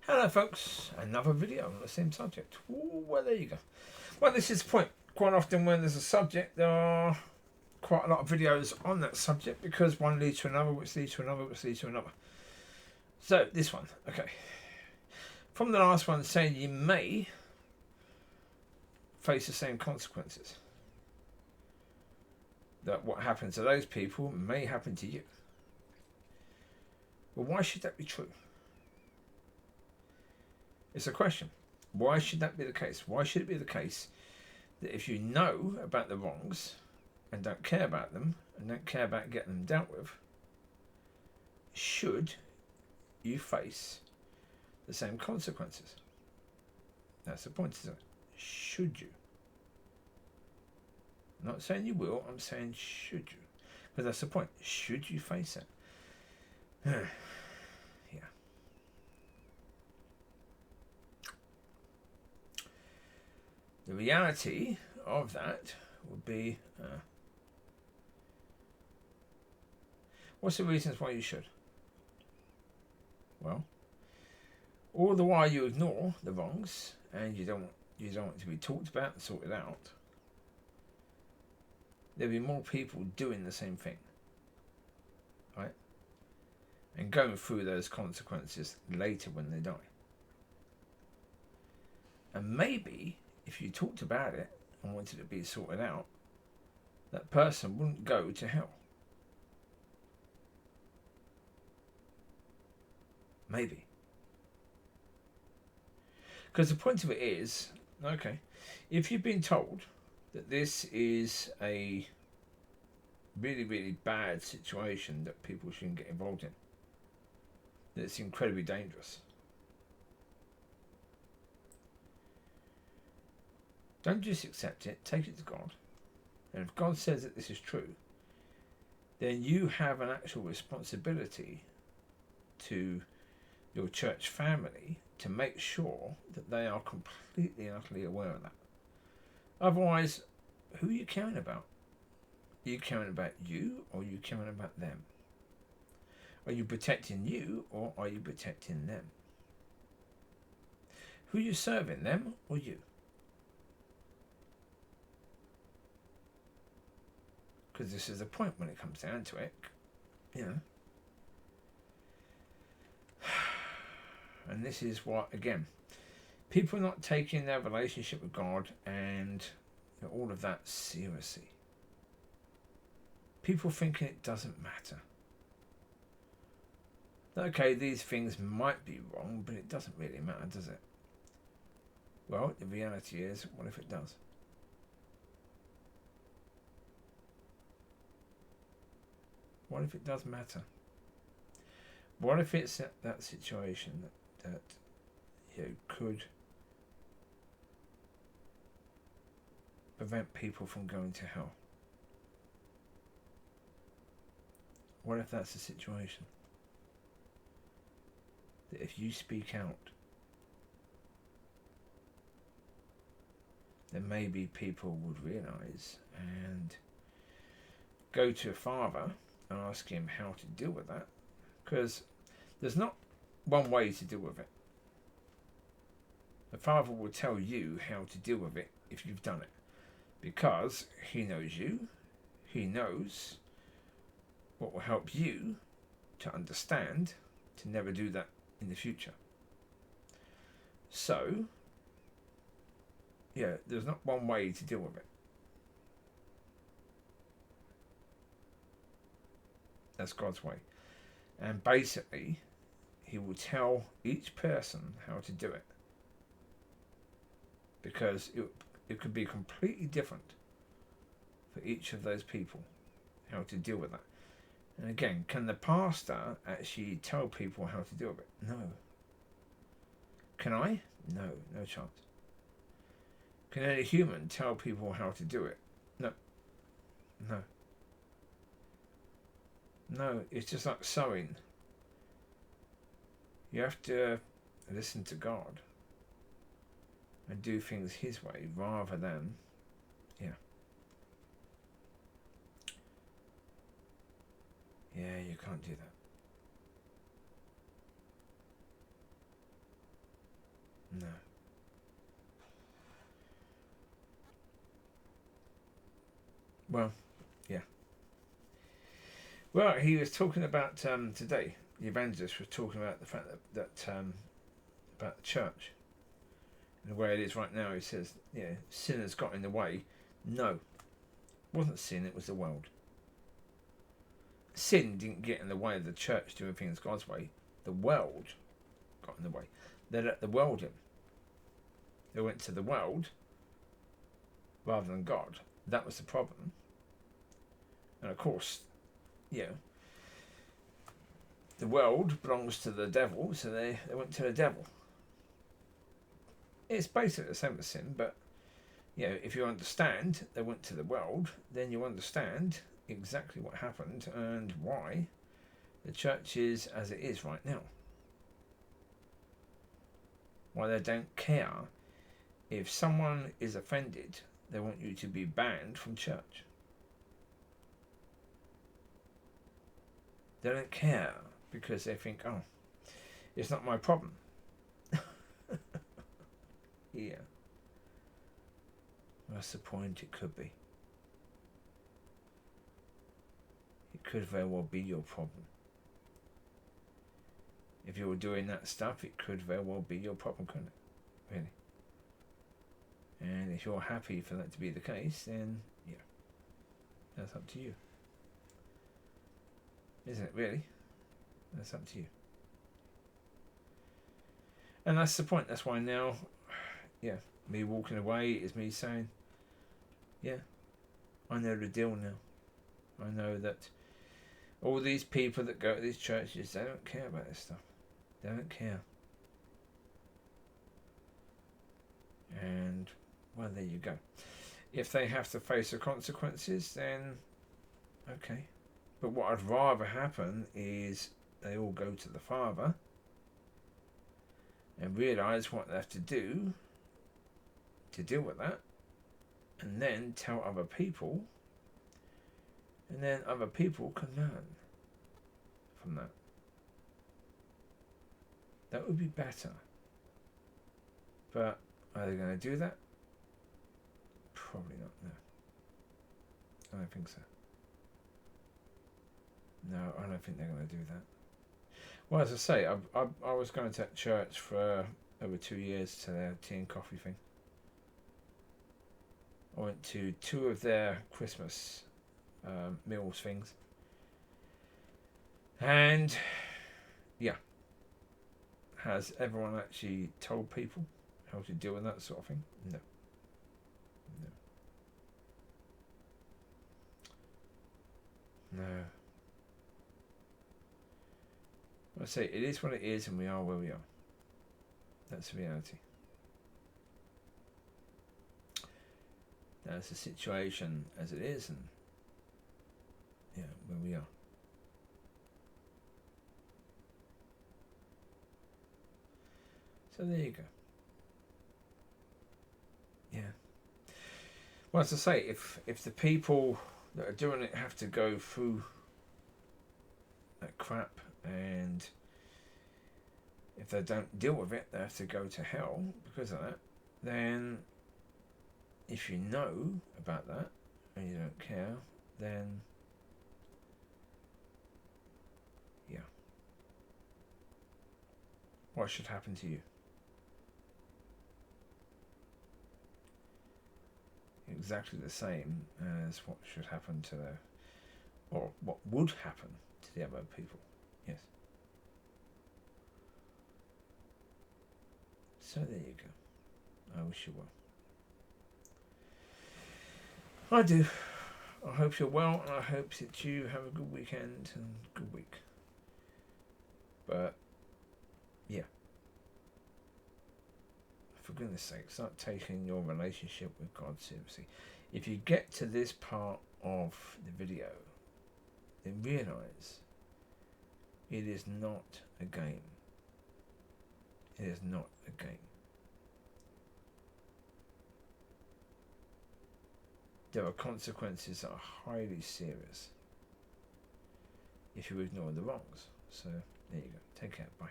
Hello folks, another video on the same subject. Ooh, well there you go. Well, this is the point. Quite often when there's a subject, there are quite a lot of videos on that subject because one leads to another, which leads to another, which leads to another. So this one, okay. From the last one saying you may face the same consequences. That what happens to those people may happen to you. Well, why should that be true? It's a question. Why should that be the case? Why should it be the case that if you know about the wrongs and don't care about them and don't care about getting them dealt with, should you face the same consequences? That's the point, isn't it? Should you? I'm not saying you will, I'm saying should you. But that's the point. Should you face it? Yeah. The reality of that would be, what's the reasons why you should? Well, all the while you ignore the wrongs and you don't want to be talked about and sorted out, there'll be more people doing the same thing, right? And going through those consequences later when they die. And maybe if you talked about it and wanted it to be sorted out, that person wouldn't go to hell. Maybe. Because the point of it is, okay, if you've been told that this is a really, really bad situation that people shouldn't get involved in, that it's incredibly dangerous, don't just accept it, take it to God. And if God says that this is true, then you have an actual responsibility to your church family to make sure that they are completely and utterly aware of that. Otherwise, who are you caring about? Are you caring about you or are you caring about them? Are you protecting you or are you protecting them? Who are you serving, them or you? Because this is the point when it comes down to it, you know. And this is what, again, people not taking their relationship with God and all of that seriously. People thinking it doesn't matter. Okay, these things might be wrong, but it doesn't really matter, does it? Well, the reality is, what if it does? What if it does matter? What if it's that situation that could prevent people from going to hell? What if that's the situation? That if you speak out, then maybe people would realise and go to a father and ask him how to deal with that, because there's not one way to deal with it. The father will tell you how to deal with it if you've done it, because he knows you, he knows what will help you to understand to never do that in the future. So, yeah, there's not one way to deal with it. That's God's way. And basically, he will tell each person how to do it. Because it could be completely different for each of those people, how to deal with that. And again, can the pastor actually tell people how to deal with it? No. Can I? No, no chance. Can any human tell people how to do it? No. No. No, it's just like sowing. You have to listen to God and do things his way rather than, yeah, you can't do that. No. Well, yeah. Well, he was talking about today. The evangelist was talking about the fact that about the church and the way it is right now. He says, sin has got in the way. No, it wasn't sin. It was the world. Sin didn't get in the way of the church doing things God's way. The world got in the way. They let the world in. They went to the world rather than God. That was the problem. And of course, the world belongs to the devil, so they went to the devil. It's basically the same as sin, but if you understand they went to the world, then you understand exactly what happened and why the church is as it is right now. Why they don't care if someone is offended, they want you to be banned from church. They don't care because they think, oh, it's not my problem. Yeah. That's the point. It could be. It could very well be your problem. If you were doing that stuff, it could very well be your problem, couldn't it? Really. And if you're happy for that to be the case, then that's up to you. Isn't it, really? That's up to you. And that's the point. That's why now, me walking away is me saying, I know the deal now. I know that all these people that go to these churches, they don't care about this stuff. They don't care. And, well, there you go. If they have to face the consequences, then okay. But what I'd rather happen is they all go to the Father and realise what they have to do to deal with that, and then tell other people, and then other people can learn from that. That would be better. But are they going to do that? Probably not, no. I don't think so. No, I don't think they're going to do that. Well, as I say, I was going to that church for over 2 years to their tea and coffee thing. I went to 2 of their Christmas meals things. And, has everyone actually told people how to deal with that sort of thing? No. No. I say it is what it is, and we are where we are. That's the reality. That's the situation as it is, and where we are. So there you go. Yeah. Well, as I say, if the people that are doing it have to go through that crap, and if they don't deal with it, they have to go to hell because of that, then if you know about that and you don't care, then what should happen to you? Exactly the same as what should happen to or what would happen to the other people. Yes. So there you go. I wish you well. I do. I hope you're well, and I hope that you have a good weekend and good week. But for goodness sake, start taking your relationship with God seriously. If you get to this part of the video, then realise it is not a game. It is not a game. There are consequences that are highly serious if you ignore the wrongs. So there you go. Take care. Bye.